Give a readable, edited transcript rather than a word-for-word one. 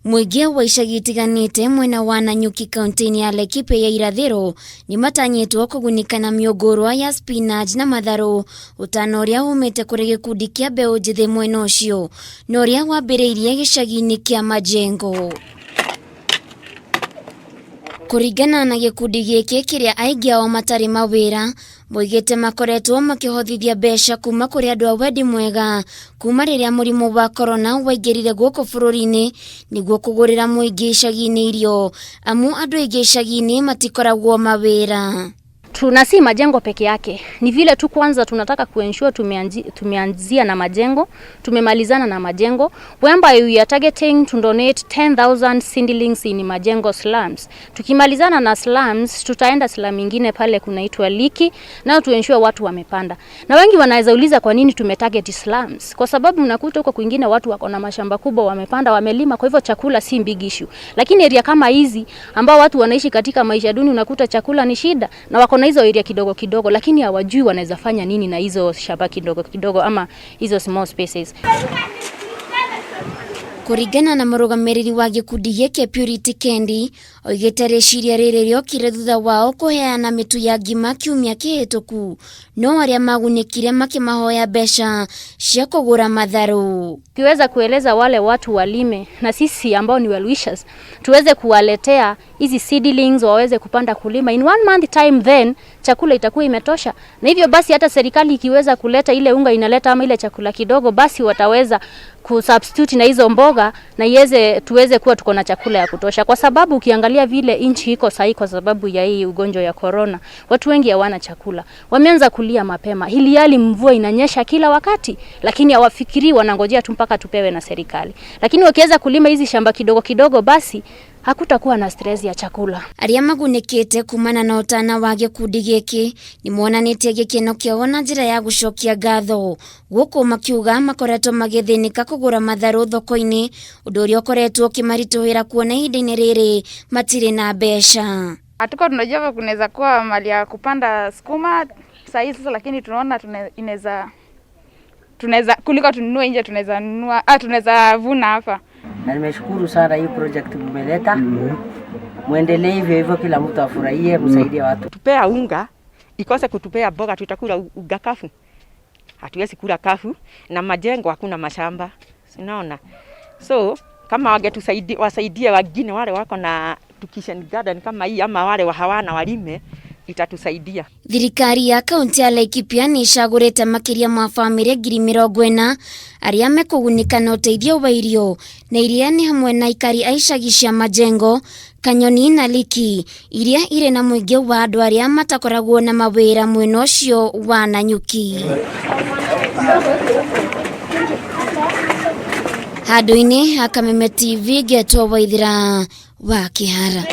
Muingi wa icagi itiganite mwena wa Nanyuki kaunti-ini ya Laikipia ya irathiro ni matanyitwo kugunika na miungurwa ya spinach na matharu utano uria umite kuri gikundi kia mbeu njithi mwena ucio na uria wambiriirie gicagi-ini kia Majengo. Kuringana na gikundi giki kiria aingi ao matari mawira moigite makoretwo makihothithia mbeca kuma kuri andu a wendi mwega kuma riria murimu wa corona waingirire guku bururi-ini niguo kugurira muingi icagi-ini irio amu andu aingi icagi-ini matikoragwo mawira. Tunasi Majengo peke yake. Ni vile tu kwanza tunataka kuensure tumeanzia na Majengo, tumemalizana na Majengo, whereby we are targeting to donate 10,000 seedlings in Majengo slums. Tukimalizana na slums, tutaenda slum ingine pale kunaitwa Liki, na tuensure watu wamepanda. Na wengi wanaweza uliza kwa nini tumetarget slums? Kwa sababu unakuta huko kwingine watu wako na mashamba kubwa wamepanda, wamelima, kwa hivyo chakula si big issue. Lakini area kama hizi ambao watu wanaishi katika maisha duni unakuta chakula ni shida na wako na hizo area kidogo kidogo, lakini hawajui wanaweza fanya nini na hizo shamba kidogo kidogo ama hizo small spaces. Kuringana na murugamiriri wa gikundi giki Purity Kendi, oigite riciria riri riokire thutha wao kuheana mitu ya ngima kiumia kihituku, no aria magunikire makimahoya mbeca cia kugura matharu. Kiweza kueleza wale watu walime na sisi ambao ni well wishers tuweze kuwaletea hizi seedlings waweze kupanda kulima in 1 month time, then chakula itakuwa imetosha. Na hivyo basi hata serikali ikiweza kuleta ile unga inaleta ama ile chakula kidogo, basi wataweza kusubstitute na hizo mboga na tuweze kuwa tuko na chakula ya kutosha, kwa sababu ukiangalia vile inchi iko sahi kwa sababu ya hii ugonjwa ya corona, watu wengi hawana chakula, wameanza kulia mapema. Hili hali mvua inanyesha kila wakati, lakini hawafikiri, wanangojea tu mpaka tupewe na serikali. Lakini wakiweza kulima hizi shamba kidogo kidogo, basi hakutakuwa na stress ya chakula. Aria magunikite kumana na utana wa gikundi giki ni monanitie gikeno kiao na njira ya gucokia ngatho, guku makiuga makoretwo magithinika kugura matharu thoko-ini, undu uria ukoretwo ukimarituhira kuona ihinda-ini riri matire na mbeca. Hatuko tunajua kunaweza kuwa mali ya kupanda sukuma sahihi sasa, lakini tunaona tunaweza kuliko tununue nje, tunaweza vuna hapa. Na nimeshukuru sana hii project mmeleta. Muendelee hivyo hivyo, kila mtu afurahie, msaidie watu. Tupea unga, ikose kutupea mboga, tutakula unga kafu. Hatuwezi kula kafu na Majengo hakuna mashamba. Unaona? So kama wangetusaidia, wasaidie wengine wale wako na kitchen garden kama hii ama wale hawana walime, itatusaidia. Thirikari ya kaunti ya Laikipia ni icagurite makiria ma family 40,000 aria mekugunika na uteithio wa irio, na iria ni hamwe na ikari a icagi cia Majengo, Kanyoni na Liki, iria ire na muingi wa andu aria matakoragwo na mawira mwena ucio wa Nanyuki. Handu-ini ha Kameme TV, Getwo Waithira wa Kihara.